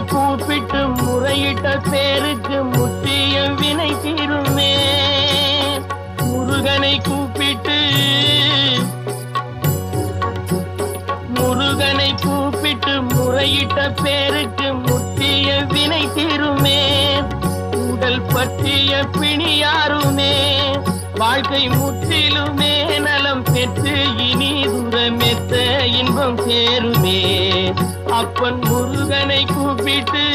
கூப்பிட்டு முறையிட்ட பேருக்கு முற்றிய வினை தீருமே. முருகனை கூப்பிட்டு முறையிட்ட பேருக்கு முற்றிய வினை தீருமே. உடல் பற்றிய பிணியாருமே வாழ்க்கை முற்றிலுமே நலம் பெற்று இனி தூரமெத்த இன்பம் சேருமே. அப்பன் முருகனை கூப்பிட்டு